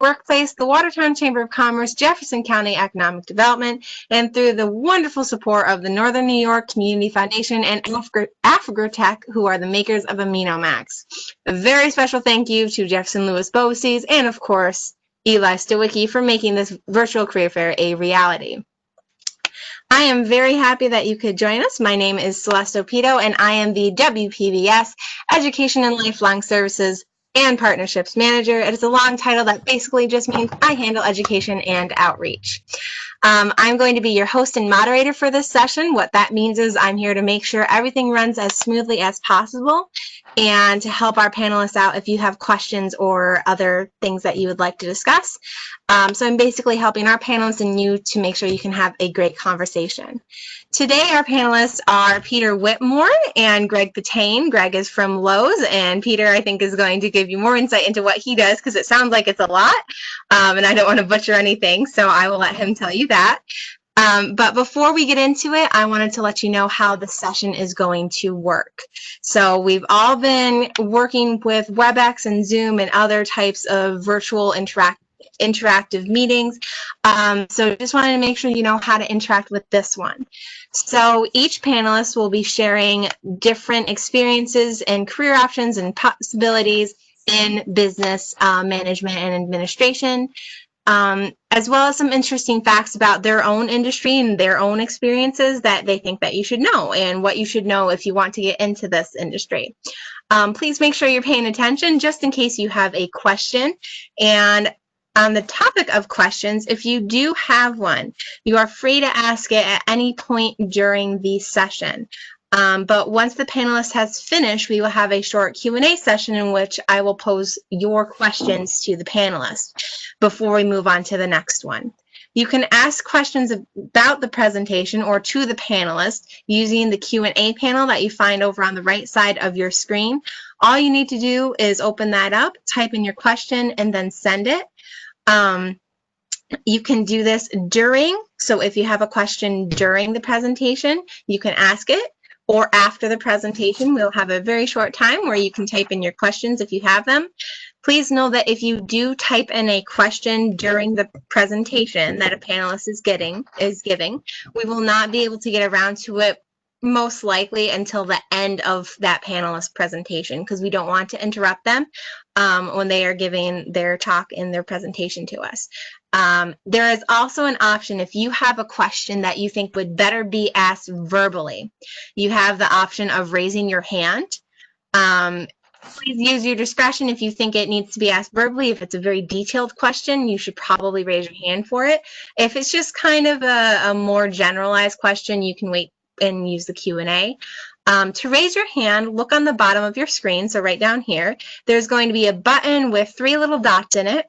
Workplace, the Watertown Chamber of Commerce, Jefferson County Economic Development, and through the wonderful support of the Northern New York Community Foundation and Afgrotech, who are the makers of AminoMax. A very special thank you to Jefferson Lewis Bosse's and, of course, Eli Stowicki for making this virtual career fair a reality. I am very happy that you could join us. My name is Celeste Opito, and I am the WPBS Education and Lifelong Services and Partnerships Manager. It is a long title that basically just means I handle education and outreach. I'm going to be your host and moderator for this session. What that means is I'm here to make sure everything runs as smoothly as possible and to help our panelists out if you have questions or other things that you would like to discuss. So I'm basically helping our panelists and you to make sure you can have a great conversation. Today, our panelists are Peter Whitmore and Greg Patane. Greg is from Lowe's, and Peter, I think, is going to give you more insight into what he does because it sounds like it's a lot, and I don't want to butcher anything, so I will let him tell you that. But before we get into it, I wanted to let you know how the session is going to work. So we've all been working with WebEx and Zoom and other types of virtual interactive meetings. So just wanted to make sure you know how to interact with this one. So each panelist will be sharing different experiences and career options and possibilities in business management and administration, as well as some interesting facts about their own industry and their own experiences that they think that you should know and what you should know if you want to get into this industry. Please make sure you're paying attention just in case you have a question. And on the topic of questions, if you do have one, you are free to ask it at any point during the session. But once the panelist has finished, we will have a short Q&A session in which I will pose your questions to the panelists before we move on to the next one. You can ask questions about the presentation or to the panelists using the Q&A panel that you find over on the right side of your screen. All you need to do is open that up, type in your question, and then send it. You can do this during, so if you have a question during the presentation, you can ask it, or after the presentation, we'll have a very short time where you can type in your questions if you have them. Please know that if you do type in a question during the presentation that a panelist is giving, we will not be able to get around to it most likely until the end of that panelist presentation because we don't want to interrupt them when they are giving their talk in their presentation to us. There is also an option if you have a question that you think would better be asked verbally. You have the option of raising your hand. Please use your discretion if you think it needs to be asked verbally. If it's a very detailed question, you should probably raise your hand for it. If it's just kind of a more generalized question, you can wait and use the Q&A. To raise your hand, look on the bottom of your screen, so right down here, there's going to be a button with 3 little dots in it.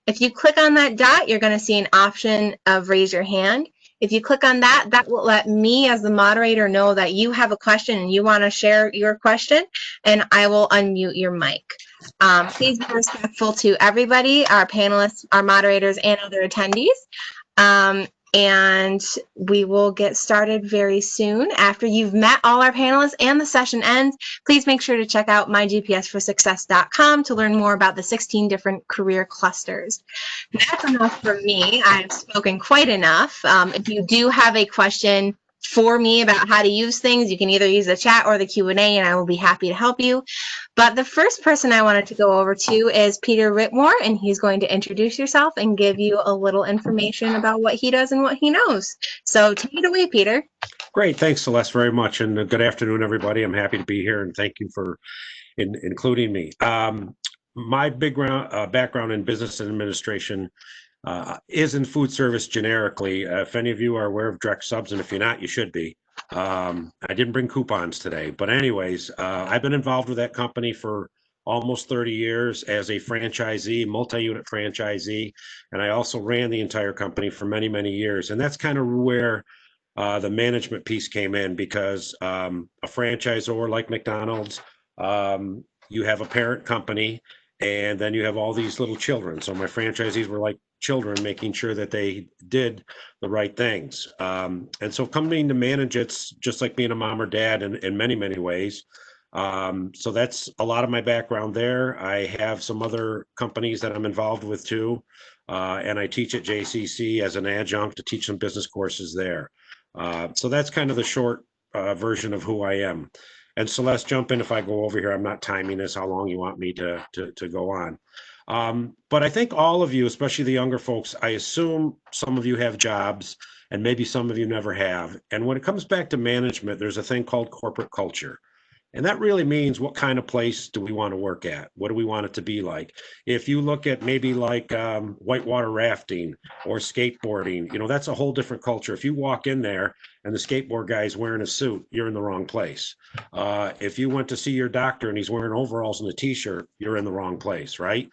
If you click on that dot, you're going to see an option of raise your hand. If you click on that, that will let me as the moderator know that you have a question and you want to share your question, and I will unmute your mic. Please be respectful to everybody, our panelists, our moderators, and other attendees. And we will get started very soon. After you've met all our panelists and the session ends, please make sure to check out mygpsforsuccess.com to learn more about the 16 different career clusters. That's enough for me. I've spoken quite enough. If you do have a question for me about how to use things, you can either use the chat or the Q&A, and I will be happy to help you. But the first person I wanted to go over to is Peter Whitmore, and he's going to introduce himself and give you a little information about what he does and what he knows. So take it away, Peter. Great. Thanks, Celeste, very much. And good afternoon, everybody. I'm happy to be here, and thank you for including me. My background in business administration is in food service generically. If any of you are aware of direct subs, and if you're not, you should be. I didn't bring coupons today, but anyways, I've been involved with that company for almost 30 years as a franchisee, multi-unit franchisee, and I also ran the entire company for many, many years. And that's kind of where the management piece came in, because a franchisor like McDonald's, you have a parent company, and then you have all these little children. So my franchisees were like children, making sure that they did the right things. And so coming to manage, it's just like being a mom or dad in many, many ways. So that's a lot of my background there. I have some other companies that I'm involved with too. And I teach at JCC as an adjunct to teach some business courses there. So that's kind of the short version of who I am. And Celeste, jump in if I go over here. I'm not timing this, how long you want me to go on. But I think all of you, especially the younger folks, I assume some of you have jobs and maybe some of you never have. And when it comes back to management, there's a thing called corporate culture. And that really means what kind of place do we want to work at? What do we want it to be like? If you look at maybe like whitewater rafting or skateboarding, you know, that's a whole different culture. If you walk in there and the skateboard guy's wearing a suit, you're in the wrong place. If you went to see your doctor and he's wearing overalls and a t-shirt, you're in the wrong place, right?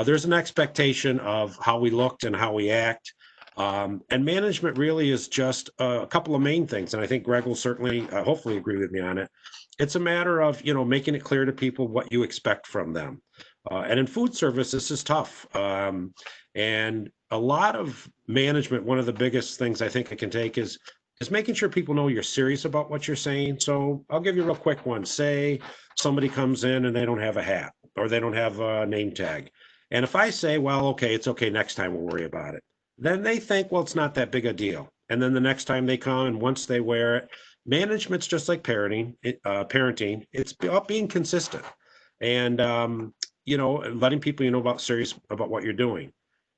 There's an expectation of how we looked and how we act. And management really is just a couple of main things. And I think Greg will certainly, hopefully agree with me on it. It's a matter of, you know, making it clear to people what you expect from them. And in food service, this is tough. And a lot of management, one of the biggest things I think it can take is making sure people know you're serious about what you're saying. So I'll give you a real quick one. Say somebody comes in and they don't have a hat or they don't have a name tag. And if I say, well, okay, it's okay, next time we'll worry about it, then they think, well, it's not that big a deal. And then the next time they come and once they wear it, management's just like parenting. It's about being consistent and, you know, letting people, you know, about serious about what you're doing.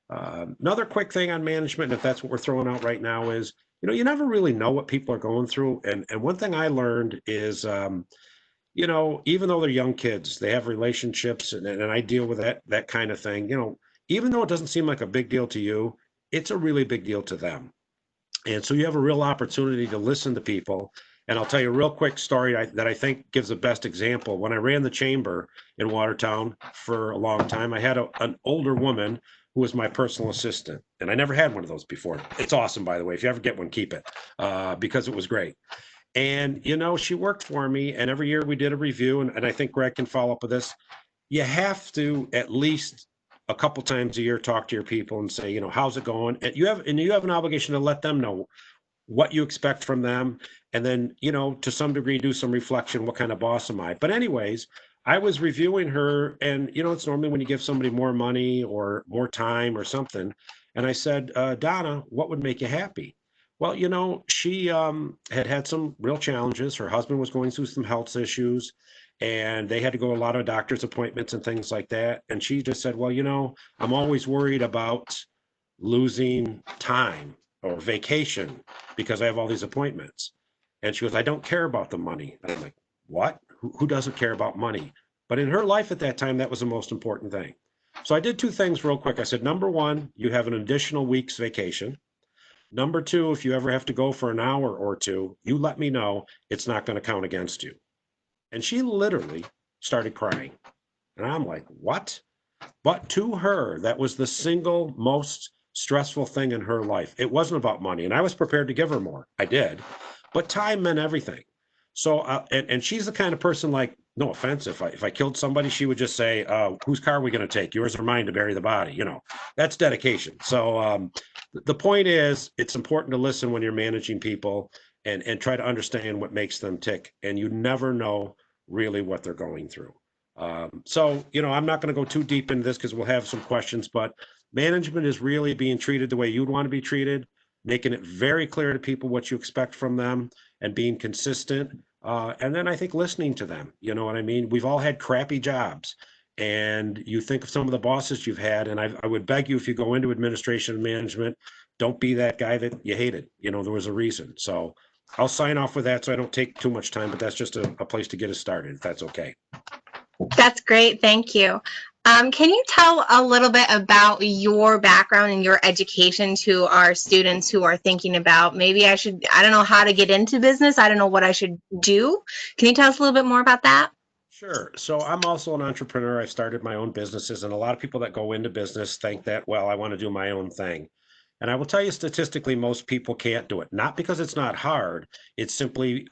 Another quick thing on management, and if that's what we're throwing out right now is, you know, you never really know what people are going through. And one thing I learned is, you know, even though they're young kids, they have relationships and I deal with that kind of thing, you know, even though it doesn't seem like a big deal to you, it's a really big deal to them. And so you have a real opportunity to listen to people. And I'll tell you a real quick story that I think gives the best example. When I ran the chamber in Watertown for a long time, I had an older woman who was my personal assistant. And I never had one of those before. It's awesome, by the way. If you ever get one, keep it because it was great. And, you know, she worked for me. And every year we did a review. And I think Greg can follow up with this. You have to at least a couple times a year talk to your people and say, you know, how's it going? And you have an obligation to let them know what you expect from them. And then, you know, to some degree, do some reflection. What kind of boss am I? But anyways, I was reviewing her and, you know, it's normally when you give somebody more money or more time or something. And I said, Donna, what would make you happy? Well, you know, she had some real challenges. Her husband was going through some health issues and they had to go a lot of doctor's appointments and things like that. And she just said, well, you know, I'm always worried about losing time or vacation because I have all these appointments. And she goes, I don't care about the money. And I'm like, what? Who doesn't care about money? But in her life at that time, that was the most important thing. So I did two things real quick. I said, number one, you have an additional week's vacation. Number two, if you ever have to go for an hour or two, you let me know. It's not going to count against you. And she literally started crying. And I'm like, what? But to her, that was the single most stressful thing in her life. It wasn't about money. And I was prepared to give her more. I did. But time meant everything. So, and she's the kind of person, like, no offense, if I killed somebody, she would just say, whose car are we going to take? Yours or mine to bury the body? You know, that's dedication. So the point is, it's important to listen when you're managing people and try to understand what makes them tick. And you never know really what they're going through. So, you know, I'm not going to go too deep into this because we'll have some questions, but management is really being treated the way you'd want to be treated, making it very clear to people what you expect from them and being consistent. And then I think listening to them, you know what I mean? We've all had crappy jobs and you think of some of the bosses you've had. And I would beg you, if you go into administration and management, don't be that guy that you hated. You know, there was a reason. So I'll sign off with that so I don't take too much time, but that's just a place to get us started, if that's okay. That's great. Thank you. Can you tell a little bit about your background and your education to our students who are thinking about maybe I don't know how to get into business. I don't know what I should do. Can you tell us a little bit more about that? Sure. So I'm also an entrepreneur. I started my own businesses, and a lot of people that go into business think that, well, I want to do my own thing. And I will tell you statistically, most people can't do it. Not because it's not hard. It's simply,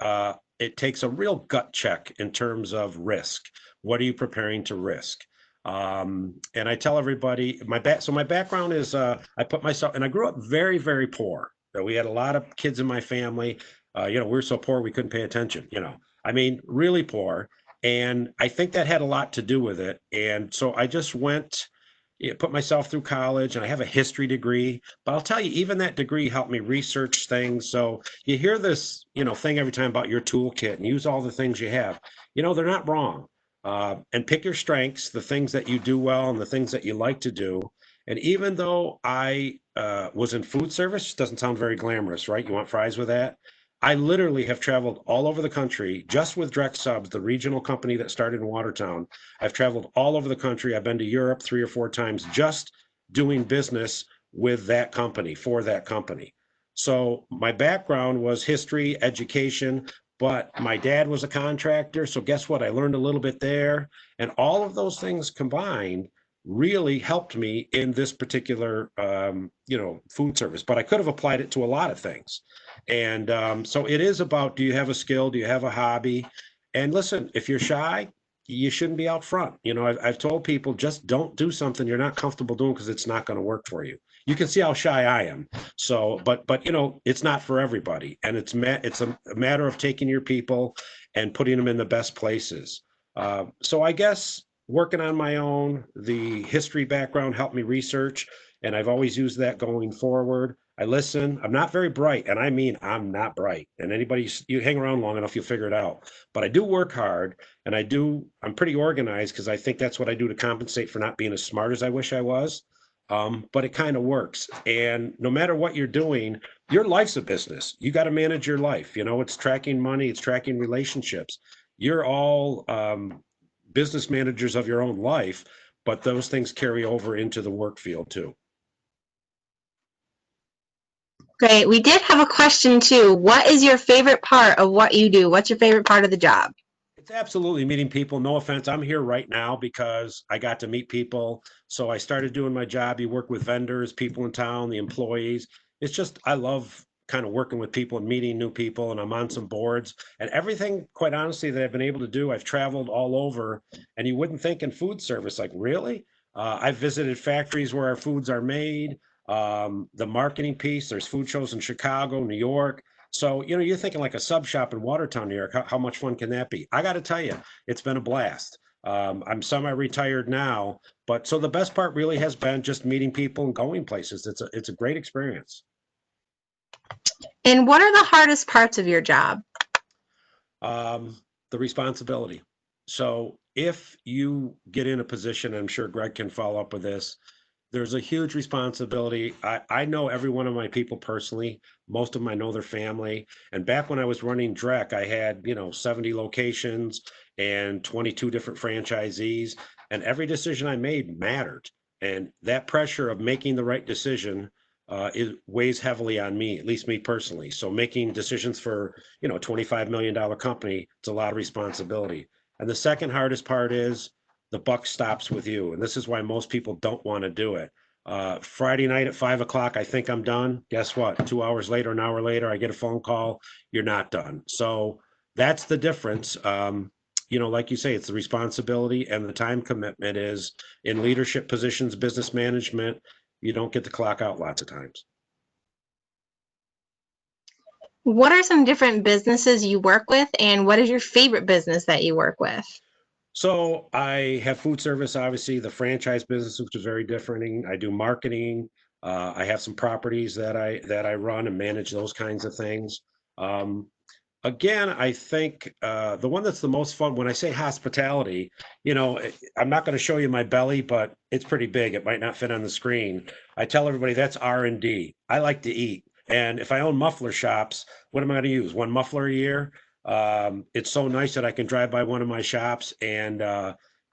it takes a real gut check in terms of risk. What are you preparing to risk? And I tell everybody my background is I put myself, and I grew up very, very poor. We had a lot of kids in my family. You know, we were so poor we couldn't pay attention. You know, I mean, really poor. And I think that had a lot to do with it. And so I just went, put myself through college, and I have a history degree. But I'll tell you, even that degree helped me research things. So you hear this, thing every time about your toolkit and use all the things you have. They're not wrong. And pick your strengths, the things that you do well and the things that you like to do. And even though I was in food service, doesn't sound very glamorous, right? You want fries with that? I literally have traveled all over the country just with Drex Subs, the regional company that started in Watertown. I've traveled all over the country. I've been to Europe 3 or 4 times just doing business with that company, for that company. So my background was history, education, but my dad was a contractor. So guess what? I learned a little bit there. And all of those things combined really helped me in this particular, food service. But I could have applied it to a lot of things. And so it is about, do you have a skill? Do you have a hobby? And listen, if you're shy, you shouldn't be out front. I've told people, just don't do something you're not comfortable doing because it's not going to work for you. You can see how shy I am. So, but it's not for everybody, and it's a matter of taking your people and putting them in the best places. So I guess working on my own, the history background helped me research, and I've always used that going forward. I listen. I'm not very bright, and I mean I'm not bright. And anybody, you hang around long enough, you'll figure it out. But I do work hard, and I'm pretty organized because I think that's what I do to compensate for not being as smart as I wish I was. But it kind of works. And no matter what you're doing, your life's a business. You got to manage your life. It's tracking money, it's tracking relationships. You're all business managers of your own life, but those things carry over into the work field too. Great. We did have a question too. What is your favorite part of what you do? What's your favorite part of the job? It's absolutely meeting people. No offense. I'm here right now because I got to meet people. So I started doing my job. You work with vendors, people in town, the employees. It's just, I love kind of working with people and meeting new people. And I'm on some boards and everything, quite honestly, that I've been able to do. I've traveled all over, and you wouldn't think in food service, like, really? I've visited factories where our foods are made. The marketing piece, there's food shows in Chicago, New York. So, you're thinking like a sub shop in Watertown, New York. How much fun can that be? I got to tell you, it's been a blast. I'm semi-retired now, but so the best part really has been just meeting people and going places. It's a great experience. And what are the hardest parts of your job? The responsibility. So if you get in a position, I'm sure Greg can follow up with this, there's a huge responsibility. I know every one of my people personally. Most of them I know their family. And back when I was running DREC, I had, 70 locations and 22 different franchisees. And every decision I made mattered. And that pressure of making the right decision it weighs heavily on me, at least me personally. So making decisions for, a $25 million company, it's a lot of responsibility. And the second hardest part is the buck stops with you. And this is why most people don't want to do it. Friday night at 5 o'clock, I think I'm done. Guess what? 2 hours later, an hour later, I get a phone call. You're not done. So that's the difference. Like you say, it's the responsibility and the time commitment is in leadership positions, business management. You don't get to clock out lots of times. What are some different businesses you work with, and what is your favorite business that you work with? So I have food service, obviously, the franchise business, which is very different. I do marketing. I have some properties that I run and manage those kinds of things. Um, Again, I think the one that's the most fun, when I say hospitality, I'm not going to show you my belly, but it's pretty big. It might not fit on the screen. I tell everybody that's R&D. I like to eat. And if I own muffler shops, what am I going to use? One muffler a year? It's so nice that I can drive by one of my shops and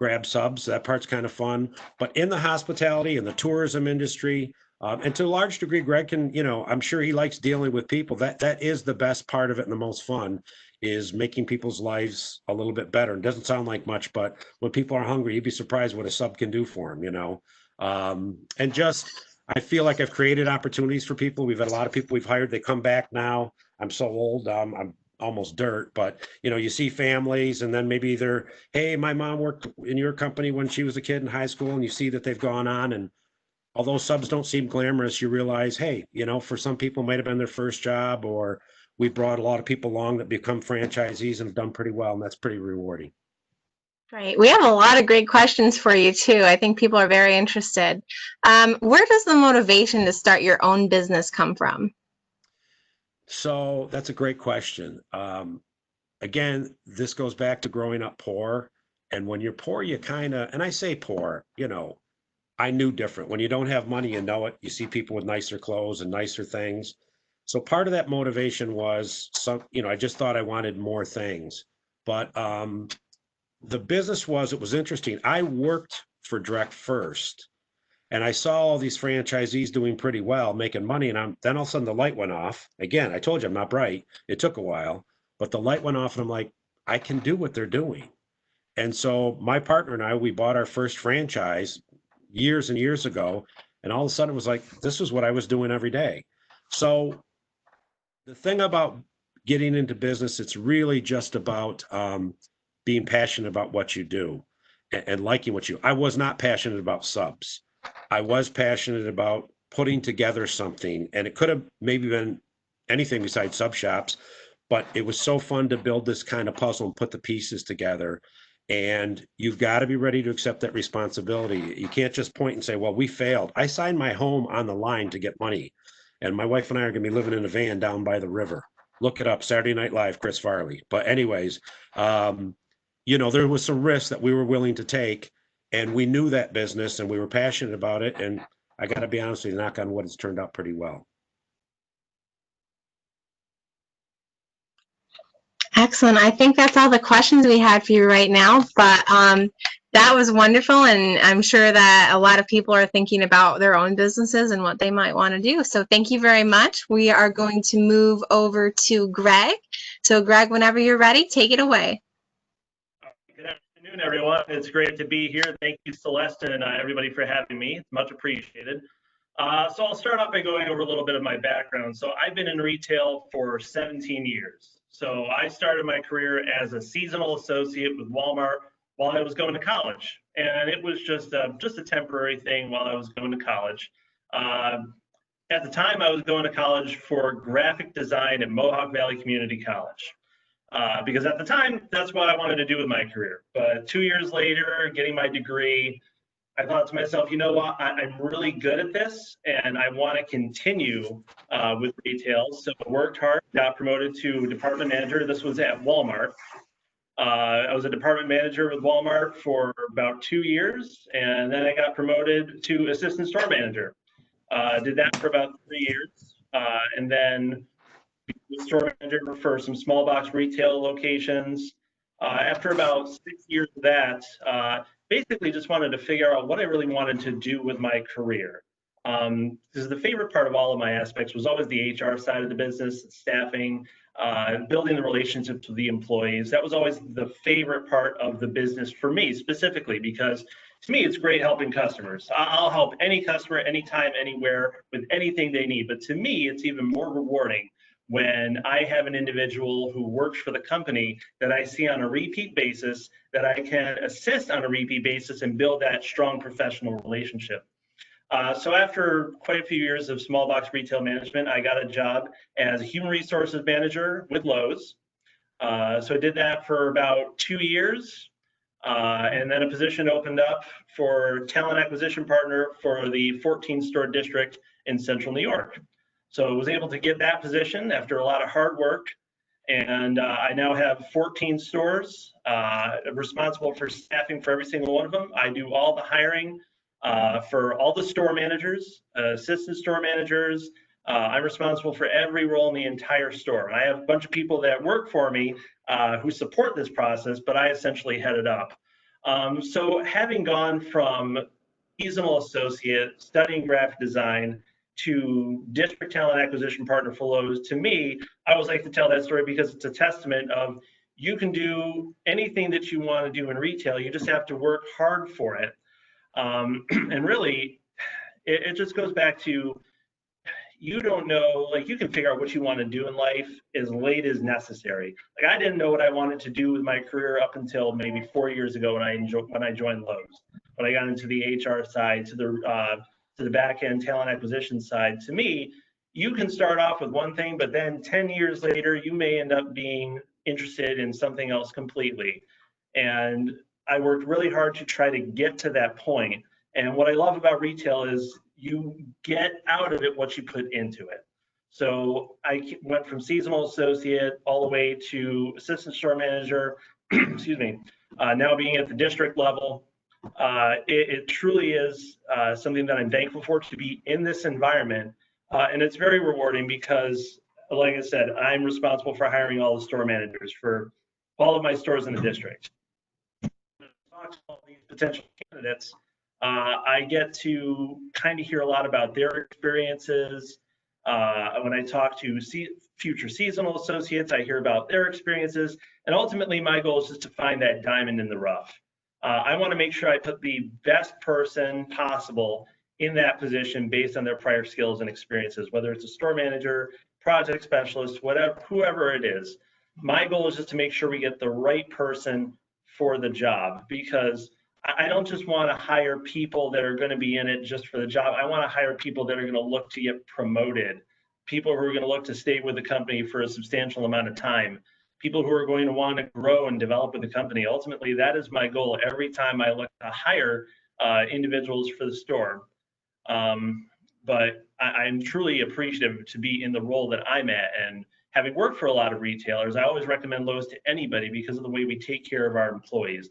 grab subs. That part's kind of fun. But in the hospitality and the tourism industry, and to a large degree, Greg can, I'm sure he likes dealing with people. That is the best part of it and the most fun is making people's lives a little bit better. It doesn't sound like much, but when people are hungry, you'd be surprised what a sub can do for them, and just, I feel like I've created opportunities for people. We've had a lot of people we've hired. They come back now. I'm so old. I'm almost dirt, but you see families and then maybe they're, hey, my mom worked in your company when she was a kid in high school, and you see that they've gone on, and although subs don't seem glamorous, you realize, hey, for some people it might have been their first job, or we brought a lot of people along that become franchisees and have done pretty well, and that's pretty rewarding. Great. We have a lot of great questions for you too. I think people are very interested. Where does the motivation to start your own business come from? So that's a great question. Again, this goes back to growing up poor. And when you're poor, you kind of, and I say poor, I knew different. When you don't have money, you know it. You see people with nicer clothes and nicer things. So part of that motivation was I just thought I wanted more things. But the business it was interesting. I worked for Direct first, and I saw all these franchisees doing pretty well, making money. And then all of a sudden the light went off. Again, I told you I'm not bright. It took a while, but the light went off, and I'm like, I can do what they're doing. And so my partner and I, we bought our first franchise years and years ago. And all of a sudden it was like, this was what I was doing every day. So the thing about getting into business, it's really just about being passionate about what you do and liking I was not passionate about subs. I was passionate about putting together something, and it could have maybe been anything besides sub shops, but it was so fun to build this kind of puzzle and put the pieces together. And you've got to be ready to accept that responsibility. You can't just point and say, well, we failed. I signed my home on the line to get money. And my wife and I are going to be living in a van down by the river. Look it up, Saturday Night Live, Chris Farley. But anyways, there was some risks that we were willing to take, and we knew that business and we were passionate about it. And I got to be honest with you, knock on wood, it's turned out pretty well. Excellent. I think that's all the questions we had for you right now, but that was wonderful, and I'm sure that a lot of people are thinking about their own businesses and what they might want to do. So thank you very much. We are going to move over to Greg. So Greg, whenever you're ready, take it away. Good afternoon, everyone. It's great to be here. Thank you, Celeste, and everybody for having me. It's much appreciated. So I'll start off by going over a little bit of my background. So I've been in retail for 17 years. So I started my career as a seasonal associate with Walmart while I was going to college. And it was just a temporary thing while I was going to college. At the time, I was going to college for graphic design at Mohawk Valley Community College. Because at the time, that's what I wanted to do with my career. But 2 years later, getting my degree, I thought to myself, you know what, I'm really good at this and I want to continue with retail. So I worked hard, got promoted to department manager. This was at Walmart. I was a department manager with Walmart for about 2 years, and then I got promoted to assistant store manager. Did that for about 3 years, and then store manager for some small box retail locations. After about 6 years of that, basically just wanted to figure out what I really wanted to do with my career. Because the favorite part of all of my aspects was always the HR side of the business, staffing, building the relationships with the employees. That was always the favorite part of the business for me specifically, because to me, it's great helping customers. I'll help any customer, anytime, anywhere, with anything they need. But to me, it's even more rewarding when I have an individual who works for the company that I see on a repeat basis, that I can assist on a repeat basis and build that strong professional relationship. So after quite a few years of small box retail management, I got a job as a human resources manager with Lowe's. So I did that for about 2 years. And then a position opened up for talent acquisition partner for the 14 store district in central New York. So I was able to get that position after a lot of hard work. And I now have 14 stores, responsible for staffing for every single one of them. I do all the hiring for all the store managers, assistant store managers. I'm responsible for every role in the entire store. And I have a bunch of people that work for me who support this process, but I essentially head it up. So having gone from seasonal associate, studying graphic design, to district talent acquisition partner for Lowe's, to me, I always like to tell that story because it's a testament of you can do anything that you want to do in retail. You just have to work hard for it. And really, it just goes back to, you don't know, like, you can figure out what you want to do in life as late as necessary. Like, I didn't know what I wanted to do with my career up until maybe 4 years ago when I joined Lowe's. When I got into the HR side, to the back end talent acquisition side, to me, you can start off with one thing, but then 10 years later, you may end up being interested in something else completely. And I worked really hard to try to get to that point. And what I love about retail is you get out of it what you put into it. So I went from seasonal associate all the way to assistant store manager, excuse me, now being at the district level. It truly is something that I'm thankful for, to be in this environment. And it's very rewarding because, like I said, I'm responsible for hiring all the store managers for all of my stores in the district. Talk to all these potential candidates, I get to kind of hear a lot about their experiences. When I talk to future seasonal associates, I hear about their experiences. And ultimately, my goal is just to find that diamond in the rough. I want to make sure I put the best person possible in that position based on their prior skills and experiences, whether it's a store manager, project specialist, whatever, whoever it is. My goal is just to make sure we get the right person for the job, because I don't just want to hire people that are going to be in it just for the job. I want to hire people that are going to look to get promoted, people who are going to look to stay with the company for a substantial amount of time, people who are going to want to grow and develop with the company. Ultimately, that is my goal every time I look to hire individuals for the store. But I'm truly appreciative to be in the role that I'm at. And having worked for a lot of retailers, I always recommend Lowe's to anybody because of the way we take care of our employees.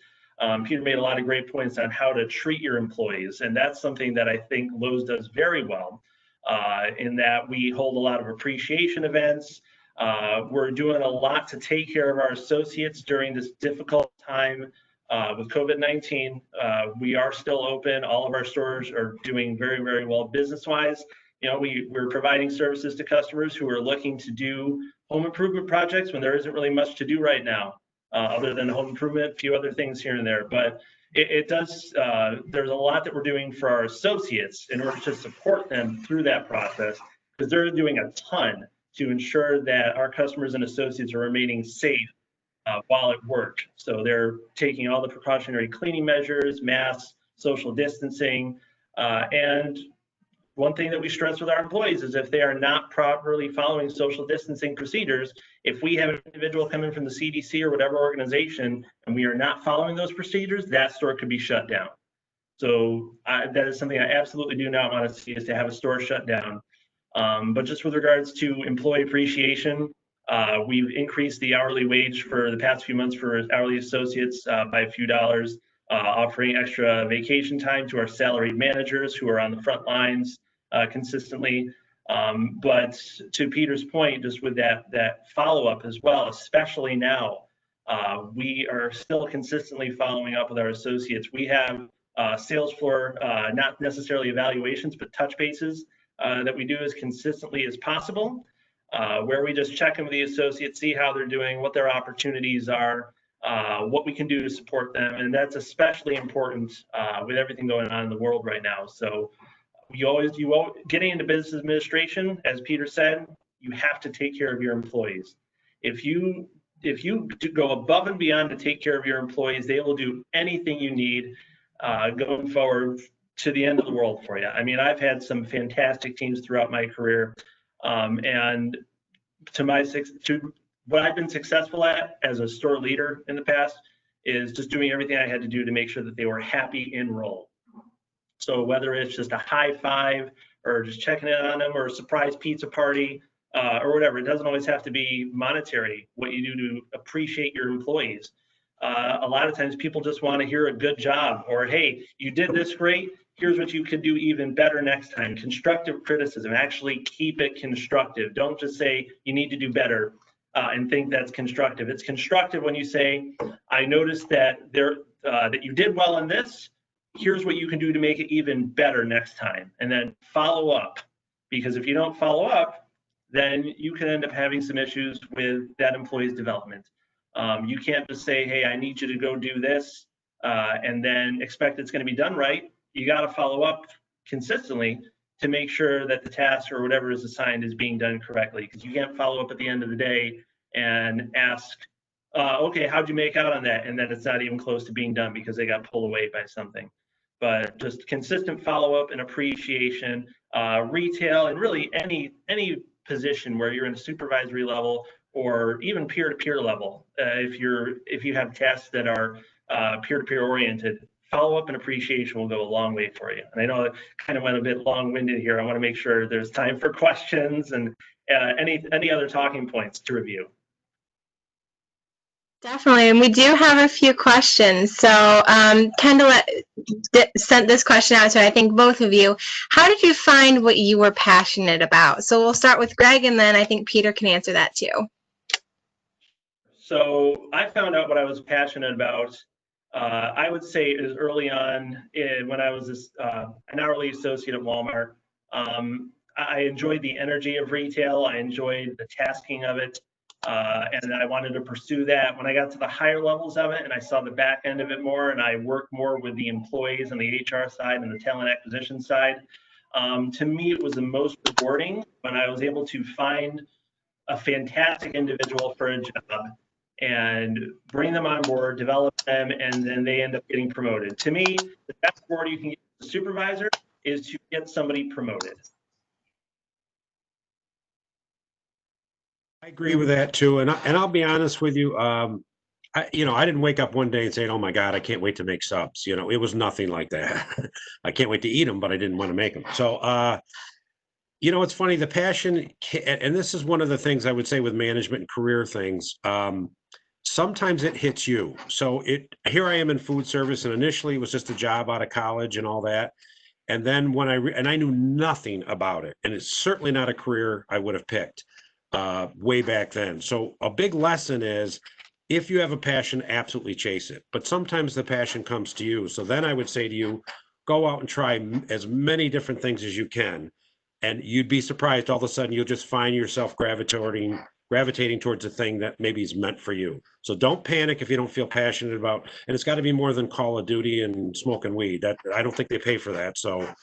Peter made a lot of great points on how to treat your employees, and that's something that I think Lowe's does very well, in that we hold a lot of appreciation events. We're doing a lot to take care of our associates during this difficult time with COVID-19. We are still open. All of our stores are doing very, very well business-wise. You know, we're providing services to customers who are looking to do home improvement projects when there isn't really much to do right now. Other than home improvement, a few other things here and there. But it does, there's a lot that we're doing for our associates in order to support them through that process, because they're doing a ton to ensure that our customers and associates are remaining safe while at work. So they're taking all the precautionary cleaning measures, masks, social distancing, and one thing that we stress with our employees is if they are not properly following social distancing procedures, if we have an individual coming from the CDC or whatever organization and we are not following those procedures, that store could be shut down. So that is something I absolutely do not want to see, is to have a store shut down. But just with regards to employee appreciation, we've increased the hourly wage for the past few months for hourly associates by a few dollars. Offering extra vacation time to our salaried managers who are on the front lines consistently. But to Peter's point, just with that follow-up as well, especially now, we are still consistently following up with our associates. We have sales floor, not necessarily evaluations, but touch bases that we do as consistently as possible, where we just check in with the associates, see how they're doing, what their opportunities are, what we can do to support them. And that's especially important with everything going on in the world right now. So getting into business administration, as Peter said, you have to take care of your employees. If you go above and beyond to take care of your employees, they will do anything you need going forward to the end of the world for you. I mean, I've had some fantastic teams throughout my career, and what I've been successful at as a store leader in the past is just doing everything I had to do to make sure that they were happy in role. So whether it's just a high five or just checking in on them or a surprise pizza party or whatever, it doesn't always have to be monetary, what you do to appreciate your employees. A lot of times people just want to hear a good job, or, hey, you did this great. Here's what you could do even better next time. Constructive criticism, actually keep it constructive. Don't just say you need to do better. And think that's constructive. It's constructive when you say, I noticed that that you did well in this. Here's what you can do to make it even better next time. And then follow up. Because if you don't follow up, then you can end up having some issues with that employee's development. You can't just say, hey, I need you to go do this, and then expect it's going to be done right. You got to follow up consistently to make sure that the task or whatever is assigned is being done correctly, because you can't follow up at the end of the day and ask, okay, how'd you make out on that? And then it's not even close to being done because they got pulled away by something. But just consistent follow-up and appreciation, retail, and really any position where you're in a supervisory level or even peer-to-peer level. If you have tasks that are peer-to-peer oriented, follow-up and appreciation will go a long way for you. And I know it kind of went a bit long-winded here. I want to make sure there's time for questions and any other talking points to review. Definitely, and we do have a few questions. So Kendall sent this question out to, I think, both of you. How did you find what you were passionate about? So we'll start with Greg, and then I think Peter can answer that too. So I found out what I was passionate about, I would say it was early on when I was an hourly associate at Walmart. I enjoyed the energy of retail. I enjoyed the tasking of it. And I wanted to pursue that. When I got to the higher levels of it and I saw the back end of it more, and I worked more with the employees on the HR side and the talent acquisition side, to me, it was the most rewarding when I was able to find a fantastic individual for a job and bring them on board, develop them, and then they end up getting promoted. To me, the best reward you can get as a supervisor is to get somebody promoted. I agree with that too, and I'll be honest with you. I didn't wake up one day and say, "Oh my God, I can't wait to make subs." It was nothing like that. I can't wait to eat them, but I didn't want to make them. So, it's funny. The passion, and this is one of the things I would say with management and career things. Sometimes it hits you. So here I am in food service, and initially it was just a job out of college and all that. And then when I knew nothing about it, and it's certainly not a career I would have picked way back then. So a big lesson is, if you have a passion, absolutely chase it. But sometimes the passion comes to you. So then I would say to you, go out and try as many different things as you can. And you'd be surprised, all of a sudden you'll just find yourself gravitating towards a thing that maybe is meant for you. So don't panic if you don't feel passionate about, and it's got to be more than Call of Duty and smoking weed. That I don't think they pay for that. So,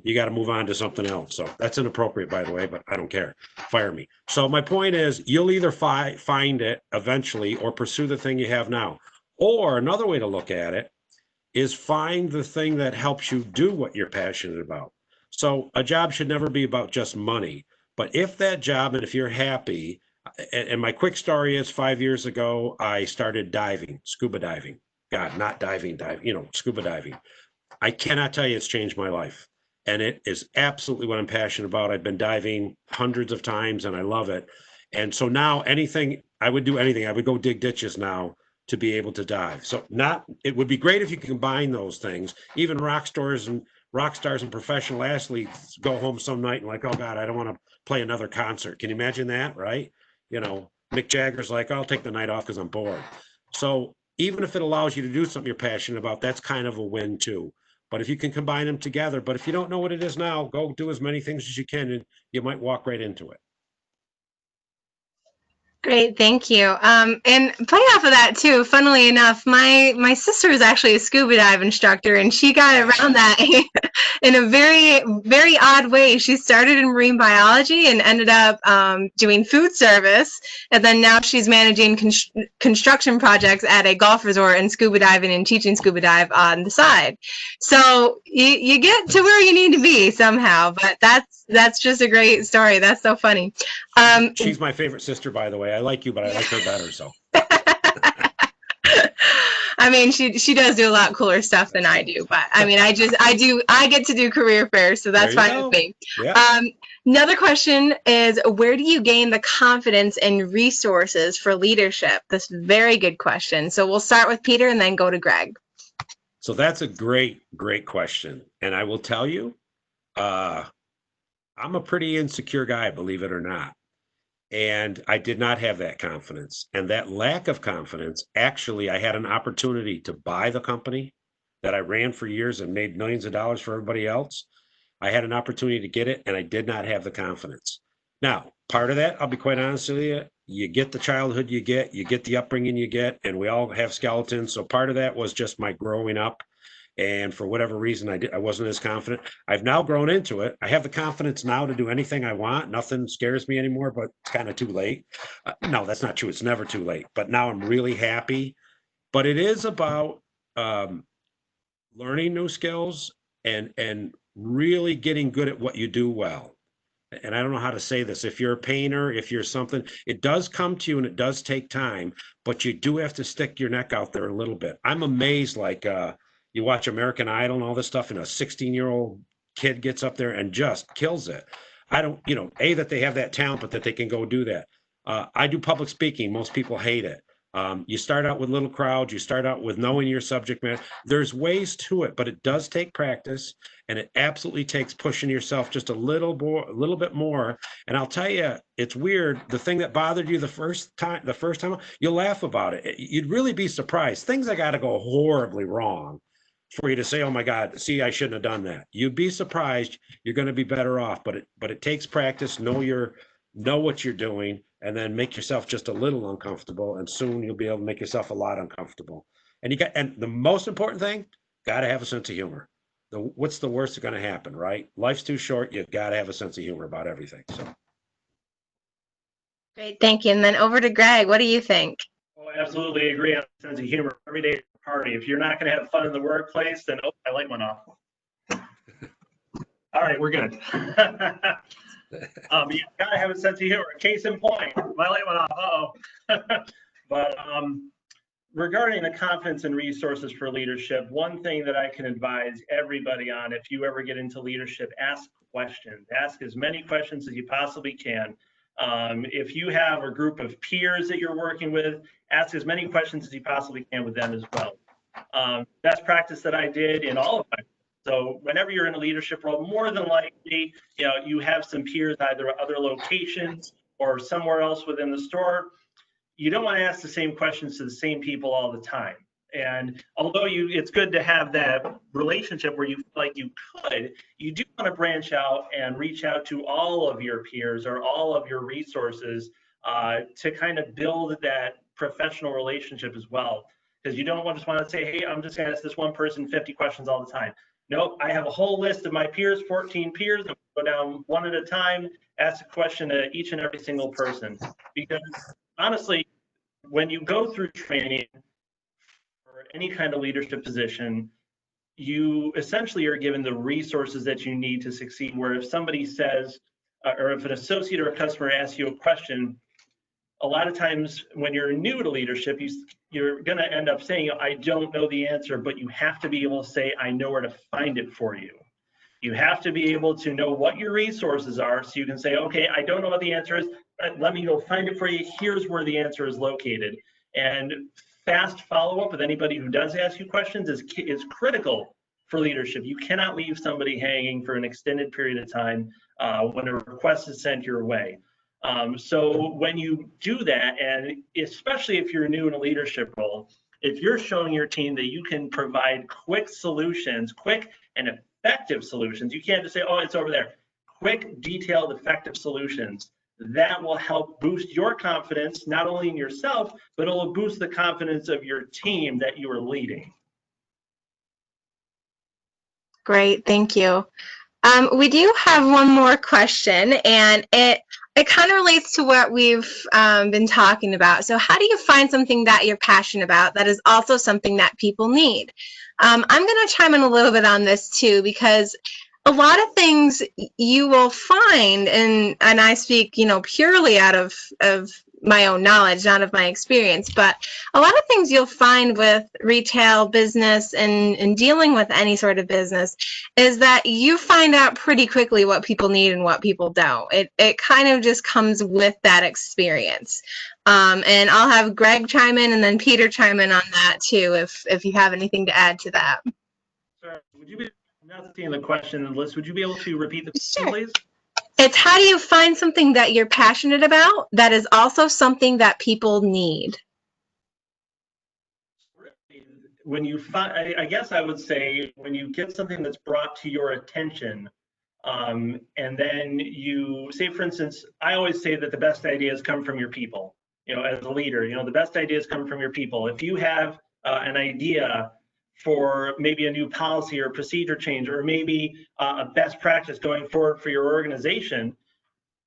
you got to move on to something else. So that's inappropriate, by the way, but I don't care. Fire me. So my point is, you'll either find it eventually or pursue the thing you have now. Or another way to look at it is find the thing that helps you do what you're passionate about. So a job should never be about just money. But if that job, and if you're happy, and my quick story is 5 years ago, I started diving, scuba diving. God, not diving, scuba diving. I cannot tell you it's changed my life. And it is absolutely what I'm passionate about. I've been diving hundreds of times and I love it. And so now I would do anything. I would go dig ditches now to be able to dive. So it would be great if you could combine those things. Even rock stars and professional athletes go home some night and like, oh God, I don't want to play another concert. Can you imagine that? Right? Mick Jagger's like, I'll take the night off because I'm bored. So even if it allows you to do something you're passionate about, that's kind of a win too. But if you can combine them together, but if you don't know what it is now, go do as many things as you can and you might walk right into it. Great, thank you. And play off of that too. Funnily enough, my sister is actually a scuba dive instructor, and she got around that in a very, very odd way. She started in marine biology and ended up doing food service, and then now she's managing construction projects at a golf resort and scuba diving and teaching scuba dive on the side. So you get to where you need to be somehow, but that's just a great story. That's so funny. She's my favorite sister, by the way. I like you, but I like her better. So. I mean, she does do a lot cooler stuff than I do, but I mean, I get to do career fairs, so that's fine with me. Yeah. Another question is, where do you gain the confidence and resources for leadership? This is a very good question. So we'll start with Peter and then go to Greg. So that's a great, great question. And I will tell you, I'm a pretty insecure guy, believe it or not. And I did not have that confidence. And that lack of confidence, actually, I had an opportunity to buy the company that I ran for years and made millions of dollars for everybody else. I had an opportunity to get it, and I did not have the confidence. Now, part of that, I'll be quite honest with you, you get the childhood you get the upbringing you get, and we all have skeletons. So part of that was just my growing up. And for whatever reason, I wasn't as confident. I've now grown into it. I have the confidence now to do anything I want. Nothing scares me anymore, but it's kind of too late. No, that's not true. It's never too late. But now I'm really happy. But it is about learning new skills and really getting good at what you do well. and I don't know how to say this, if you're a painter, if you're something, it does come to you and it does take time, but you do have to stick your neck out there a little bit. I'm amazed, like you watch American Idol and all this stuff, and a 16-year-old kid gets up there and just kills it. I don't, that they have that talent, but that they can go do that. I do public speaking. Most people hate it. You start out with little crowds, you start out with knowing your subject matter. There's ways to it, but it does take practice, and it absolutely takes pushing yourself just a little bit more. And I'll tell you, it's weird. The thing that bothered you the first time, you'll laugh about it. You'd really be surprised. Things that got to go horribly wrong for you to say, "Oh my God, see, I shouldn't have done that." You'd be surprised. You're going to be better off, but it takes practice. Know what you're doing, and then make yourself just a little uncomfortable, and soon you'll be able to make yourself a lot uncomfortable. And the most important thing, got to have a sense of humor. What's the worst that's going to happen, right? Life's too short. You've got to have a sense of humor about everything. So. Great, thank you. And then over to Greg. What do you think? Oh, I absolutely agree on the sense of humor. Every day is a party. If you're not going to have fun in the workplace, then my light went off. All right, we're good. You gotta have a sense of humor. Case in point, my light went off. But regarding the confidence and resources for leadership, one thing that I can advise everybody on, if you ever get into leadership, ask questions. Ask as many questions as you possibly can. If you have a group of peers that you're working with, ask as many questions as you possibly can with them as well. Best practice that I did in all of my So whenever you're in a leadership role, more than likely, you have some peers, either at other locations or somewhere else within the store. You don't want to ask the same questions to the same people all the time. And although it's good to have that relationship where you feel like you could, you do want to branch out and reach out to all of your peers or all of your resources to kind of build that professional relationship as well. Because you don't just want to say, hey, I'm just going to ask this one person 50 questions all the time. Nope, I have a whole list of my peers, 14 peers. I'm going to go down one at a time, ask a question to each and every single person. Because honestly, when you go through training for any kind of leadership position, you essentially are given the resources that you need to succeed. Where if somebody says, or if an associate or a customer asks you a question, a lot of times when you're new to leadership, you're going to end up saying, I don't know the answer, but you have to be able to say, I know where to find it for you. You have to be able to know what your resources are so you can say, okay, I don't know what the answer is, but let me go find it for you. Here's where the answer is located. And fast follow-up with anybody who does ask you questions is critical for leadership. You cannot leave somebody hanging for an extended period of time when a request is sent your way. So when you do that, and especially if you're new in a leadership role, if you're showing your team that you can provide quick solutions, quick and effective solutions, you can't just say, oh, it's over there. Quick, detailed, effective solutions. That will help boost your confidence, not only in yourself, but it will boost the confidence of your team that you are leading. Great, thank you. We do have one more question, and it kind of relates to what we've been talking about. So how do you find something that you're passionate about that is also something that people need? I'm going to chime in a little bit on this too, because a lot of things you will find, and I speak, purely out of my own knowledge, not of my experience, but a lot of things you'll find with retail business and dealing with any sort of business is that you find out pretty quickly what people need and what people don't. It kind of just comes with that experience. And I'll have Greg chime in and then Peter chime in on that too, if you have anything to add to that. Sure. Would you be, I'm not seeing the question, Liz, would you be able to repeat the question, please? It's how do you find something that you're passionate about that is also something that people need? When you find, I guess I would say, when you get something that's brought to your attention, and then you say, for instance, I always say that the best ideas come from your people. As a leader, the best ideas come from your people. If you have an idea for maybe a new policy or procedure change, or maybe a best practice going forward for your organization,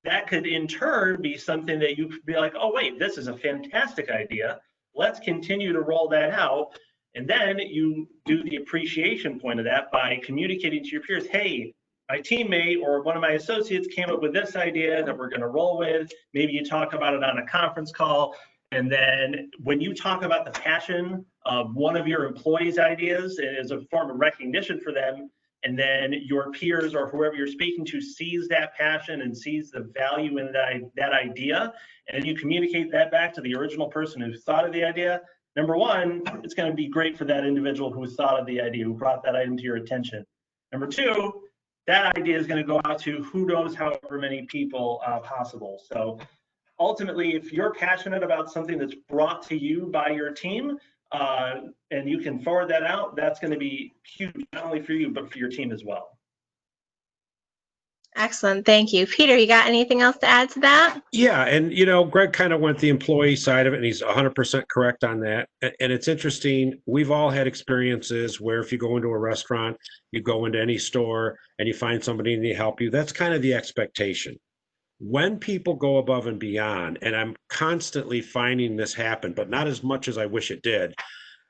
that could in turn be something that you could be like, oh, wait, this is a fantastic idea. Let's continue to roll that out. And then you do the appreciation point of that by communicating to your peers, hey, my teammate or one of my associates came up with this idea that we're going to roll with. Maybe you talk about it on a conference call. And then when you talk about the passion of one of your employees' ideas, it is a form of recognition for them. And then your peers or whoever you're speaking to sees that passion and sees the value in that idea. And you communicate that back to the original person who thought of the idea. Number one, it's going to be great for that individual who thought of the idea, who brought that item to your attention. Number two, that idea is going to go out to who knows however many people possible. So ultimately, if you're passionate about something that's brought to you by your team, and you can forward that out, that's going to be huge, not only for you, but for your team as well. Excellent. Thank you. Peter, you got anything else to add to that? Yeah, and Greg kind of went the employee side of it, and he's 100% correct on that. And it's interesting, we've all had experiences where if you go into a restaurant, you go into any store and you find somebody and they help you, that's kind of the expectation. When people go above and beyond, and I'm constantly finding this happen, but not as much as I wish it did,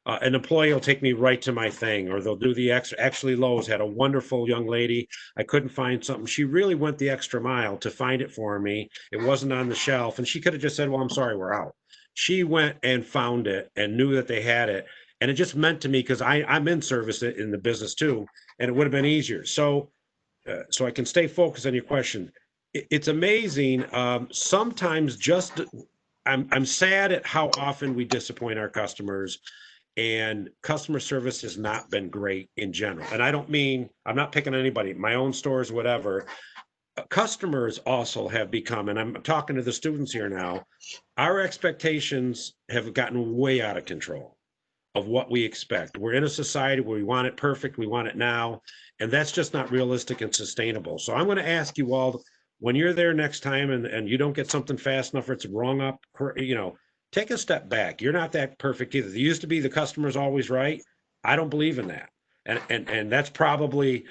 an employee will take me right to my thing, or they'll do the extra. Actually, Lowe's had a wonderful young lady. I couldn't find something. She really went the extra mile to find it for me. It wasn't on the shelf, and she could have just said, well, I'm sorry, we're out. She went and found it and knew that they had it. And it just meant to me, because I'm in service in the business too, and it would have been easier. So I can stay focused on your question. It's amazing. Sometimes I'm sad at how often we disappoint our customers, and customer service has not been great in general. And I don't mean, I'm not picking on anybody, my own stores, whatever. Customers also have become, and I'm talking to the students here now, our expectations have gotten way out of control of what we expect. We're in a society where we want it perfect, we want it now, and that's just not realistic and sustainable. So I'm going to ask you all, when you're there next time and you don't get something fast enough or it's wrong up, take a step back. You're not that perfect either. There used to be the customer's always right. I don't believe in that. And that's probably,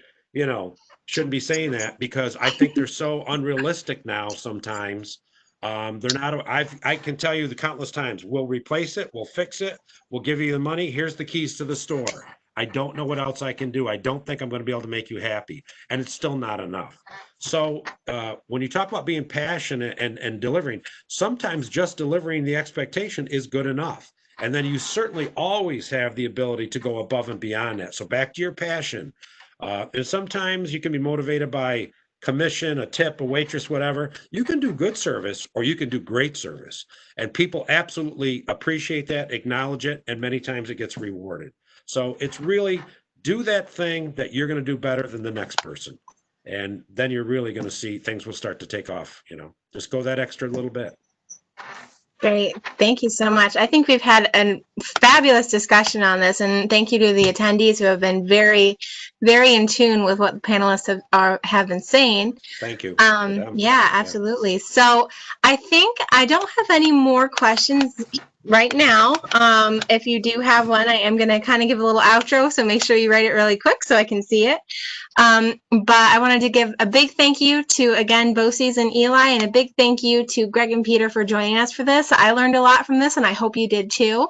shouldn't be saying that, because I think they're so unrealistic now sometimes. They're not, I can tell you the countless times, we'll replace it, we'll fix it, we'll give you the money, here's the keys to the store. I don't know what else I can do. I don't think I'm going to be able to make you happy. And it's still not enough. So when you talk about being passionate and delivering, sometimes just delivering the expectation is good enough. And then you certainly always have the ability to go above and beyond that. So back to your passion. And sometimes you can be motivated by commission, a tip, a waitress, whatever. You can do good service or you can do great service. And people absolutely appreciate that, acknowledge it, and many times it gets rewarded. So it's really do that thing that you're going to do better than the next person. And then you're really going to see things will start to take off, just go that extra little bit. Great. Thank you so much. I think we've had a fabulous discussion on this, and thank you to the attendees who have been very, very in tune with what the panelists have been saying. Thank you. Yeah, absolutely. Yeah. So I think I don't have any more questions right now. If you do have one, I am going to kind of give a little outro, so make sure you write it really quick so I can see it. But I wanted to give a big thank you to, again, BOCES and Eli, and a big thank you to Greg and Peter for joining us for this. I learned a lot from this, and I hope you did too.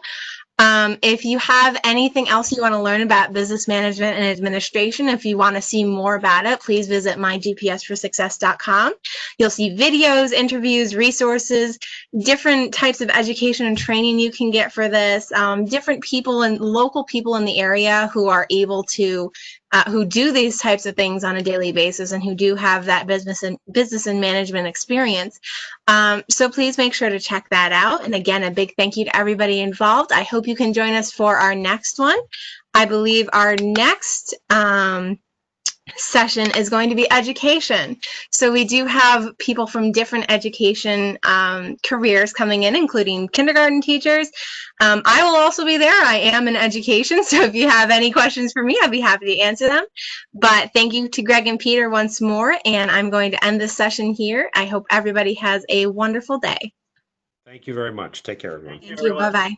If you have anything else you want to learn about business management and administration, if you want to see more about it, please visit mygpsforsuccess.com. You'll see videos, interviews, resources, different types of education and training you can get for this, different people and local people in the area who are able to who do these types of things on a daily basis and who do have that business and management experience. So please make sure to check that out. And again, a big thank you to everybody involved. I hope you can join us for our next one. I believe our next session is going to be education. So we do have people from different education careers coming in, including kindergarten teachers. I will also be there. I am in education, so if you have any questions for me, I'd be happy to answer them. But thank you to Greg and Peter once more, and I'm going to end this session here. I hope everybody has a wonderful day. Thank you very much. Take care, everyone. Thank you. Bye-bye.